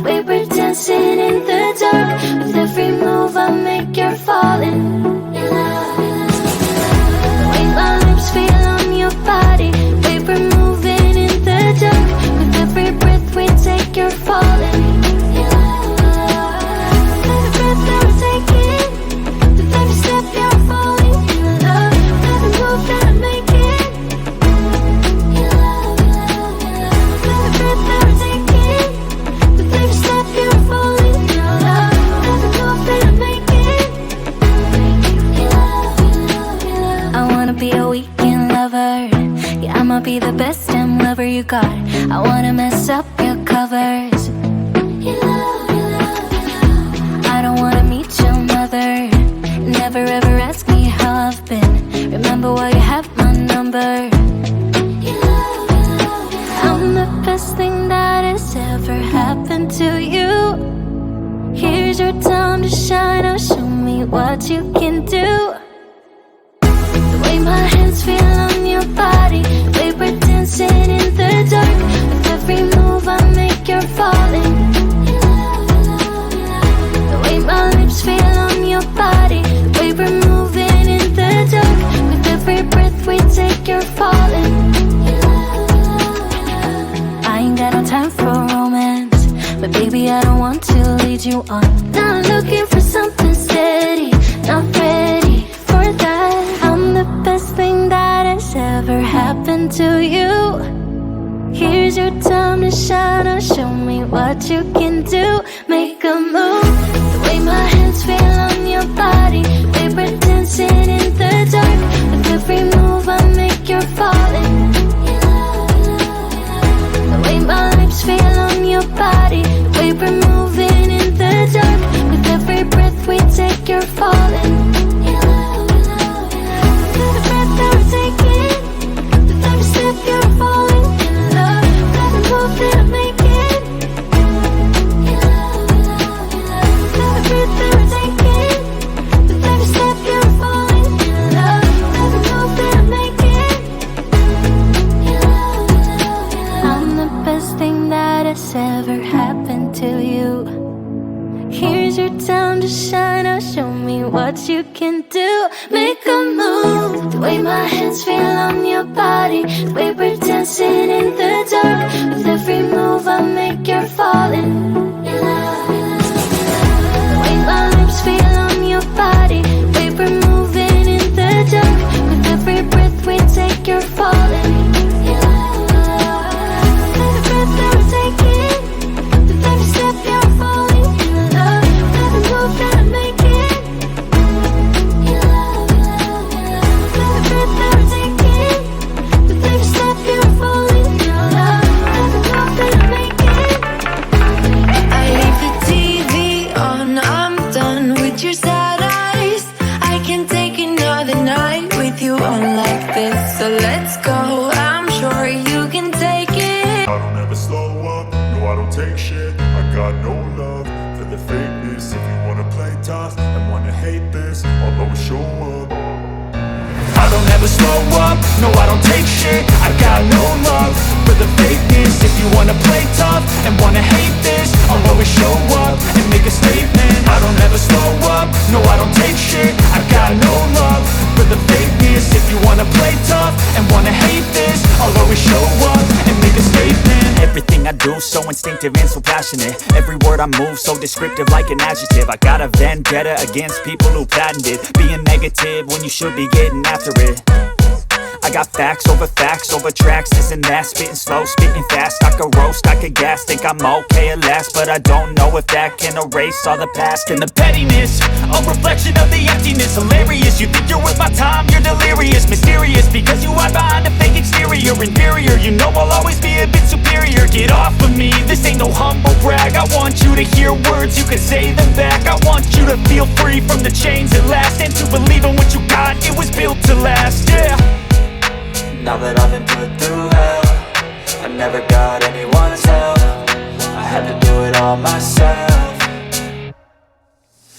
way we're dancing in the dark. With every move I make, you're falling in love. The way my lips feel on your body, the way we're moving in the dark. With every breath we take, you're falling in love. Every breath that we're taking, with every step you're falling in love. With every move that I'm making, in love, in love, in love. With every breath that we're taking, with every step you're falling in love. With every move that I'm making, in love, in love, in love. I wanna be a weekend lover. Yeah, I'ma be the best damn lover you got. I wanna mess up your covers. In love, in love, in love. I don't wanna meet your mother. Never ever ask me how I've been. Remember why you have my number. In love, in love, in love. I'm the best thing that has ever happened to you. Here's your time to shine. Now show me what you can do. The way my hands feel on your body, the way we're dancing in the dark. With every move I make, you're falling in love, in love, in love. The way my lips feel on your body, the way we're moving in the dark. With every breath we take, you're falling in love, in love, in love. I ain't got no time for romance, but baby I don't want to lead you on. Not looking for something steady, not ready for that. I'm the best thing that has ever happened to you. Here's your time to shine. Now show me what you can do. Make a move. The way my hands feel on your body, the way we're dancing in the dark. With every move I make, you're falling in love, in love, in love. The way my lips feel on your body, the way we're moving in the dark. With every breath we take, you're falling in love, in love, in love. With every breath that we're taking, with every step you're falling in love. With every move that I'm making, in love, in love, in love. With every breath that we're taking, with every step you're falling in love. With every move that I'm making, in love, in love, in love. I'm the best thing that has ever happened to you. Here's your time to shine. Now show me what you can do. Make a move. The way my hands feel on your body, the way we're dancing in the dark. With every move I make, you're falling in love, in love, in love. The way my lips feel on your body, the way we're moving in the dark. With every breath we take, you're falling in love, in love. With every breath that we're taking, with every step you're falling in love. With every move that I'm making, in love, in love, in love. With every breath that we're taking, with every step you're falling in love. With every move that I'm making. I leave the TV on, I'm done with your sad eyes. I can't take another night with you on like this. So let's go, I'm sure you can take it. I don't ever slow up, no I don't take shit. I got no love for the fakeness. If you wanna play tough and wanna hate this, I'll always show up. I don't ever slow up, no I don't take shit. I got no love for the fakeness. If you wanna play tough and wanna hate this, I'll always show up and make a statement. I don't ever slow up, no I don't take shit. I got no love for the fakeness. If you wanna play tough and wanna hate this, I'll always show up and make a statement. Everything I do so instinctive and so passionate. Every word I move so descriptive like an adjective. I got a vendetta against people who patented being negative when you should be getting after it. I got facts over tracks, this and that. Spitting slow, spitting fast. I could roast, I could gas. Think I'm okay at last, but I don't know if that can erase all the past. And the pettiness, a reflection of the emptiness. Hilarious, you think you're worth my time, you're delirious. Mysterious, because you hide behind a fake exterior. Inferior, you know I'll always be a bit superior. Get off of me, this ain't no humble brag. I want you to hear words, you can say them back. I want you to feel free from the chains at last, and to believe in what you got, it was built to last, yeah. Now that I've been put through hell, I never got anyone's help. I had to do it all myself.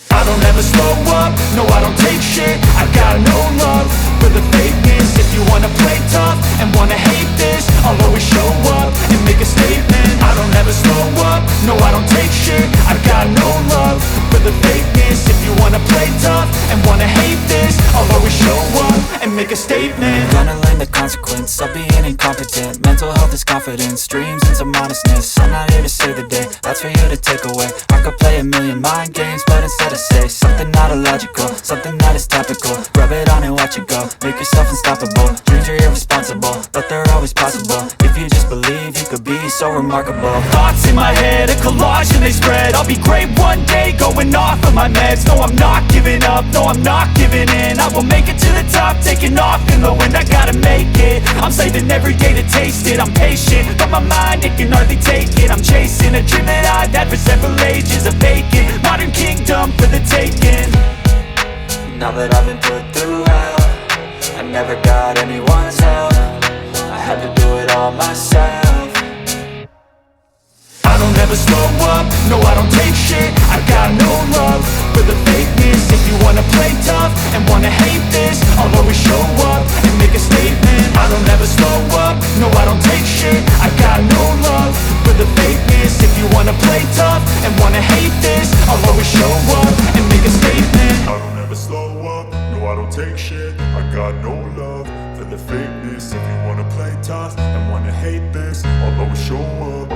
I don't ever slow up, no I don't take shit. I got no love for the fakeness. If you wanna play tough and wanna hate this, I'll always show up and make a statement. I don't ever slow up, no I don't take shit. make a statement. Gonna learn the consequence of being incompetent. Mental health is confidence, dreams and some honestness. I'm not here to save the day, that's for you to take away. I could play a million mind games, but instead I say something not illogical, something that is topical. Rub it on and watch it go, make yourself unstoppable. Dreams are irresponsible, but they're always possible. If you just believe, you could be so remarkable. Thoughts in my head, a collage and they spread. I'll be great one day, going off of my meds. No, I'm not giving up, no, I'm not giving in. I will make it to the top, taking off in the wind. I gotta make it, I'm saving every day to taste it. I'm patient, but my mind, it can hardly take it. I'm chasing a dream that I've had for several ages. A vacant, modern kingdom for the taking. Now that I've been put through hell, I never got anyone's help. I had to do it all myself. I don't ever slow up, no I don't take shit. I got no love for the fakeness. If you wanna play tough and wanna hate this, I'll always show up and make a statement. I don't ever slow up, no I don't take shit. I got no love for the fakeness. If you wanna play tough and wanna hate this, I'll always show up and make a statement. I don't ever slow up, no I don't take shit. I got no love for the fakeness. If you wanna play tough and wanna hate this, I'll always show up.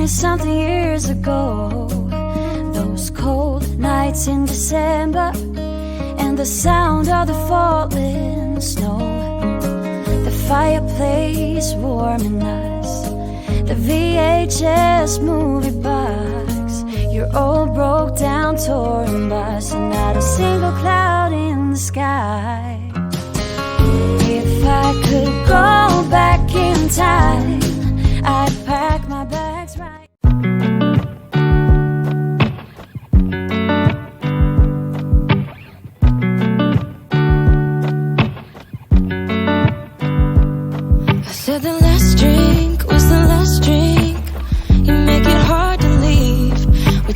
Something years ago, those cold nights in December, and the sound of the falling snow, the fireplace warming us, the VHS movie box, your old broke down touring bus, and not a single cloud in the sky. If I could go back in time, I'd pack my bags right.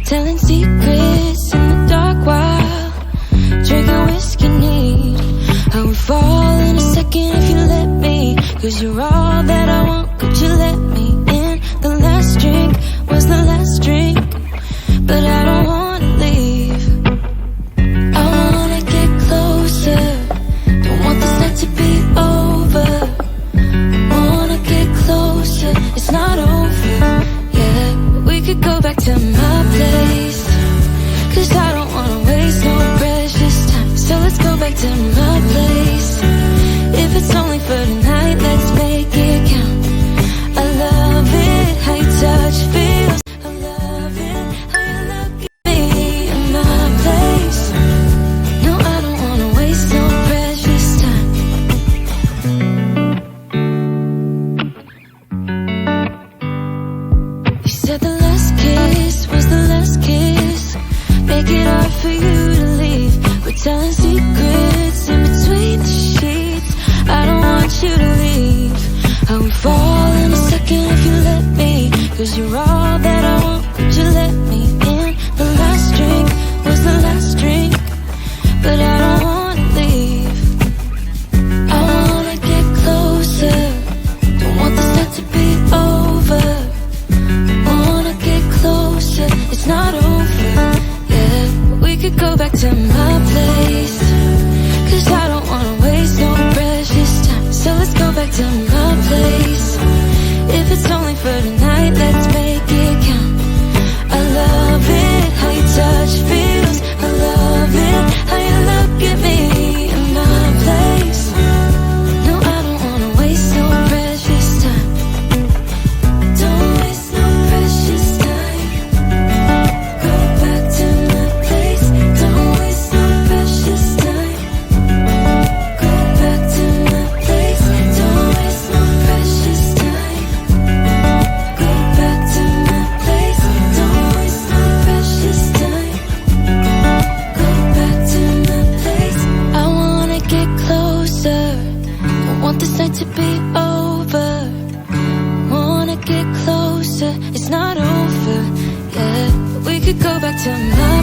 telling secrets in the dark while drinking whiskey neat. I would fall in a second if you let me, 'cause you're all that I want, could you let me in? The last drink was the last drink, but I don't wanna leave. I wanna get closer, don't want this night to be over. Wanna get closer, it's not over, yeah. We could go back to my place, 'cause I don't wanna waste no precious time. So let's go back to my place. If it's only for tonight, let's make it count. I love it, how your touch feels. I love it, how you look at me in my place. No, I don't wanna waste no precious time. You said the last kiss was the last kiss, make it hard for you to leave. We're telling secrets in between the sheets, I don't want you to leave. I would fall in a second if you let me, 'cause you're all that I want, could you let me in? The last drink was the last drink, but I don't wanna leave. I wanna get closer, don't want this night to be over. Wanna get closer, it's not over, yeah. We could go back to my place, 'cause I don't wanna waste no precious time. So let's go back to my place. If it's only for tonight, let's make it count. I love it, how your touch feels. I love it, how you look at me in my place. No, I don't wanna waste no precious time. Don't waste no precious time. Go back to my place. Don't waste no precious time. Go back to my place. Don't waste no precious time. Go back to my place. Don't waste no precious time. Go back to my place. I wanna get closer, don't want this night to be over. Wanna get closer, it's not over, yeah. We could go back to my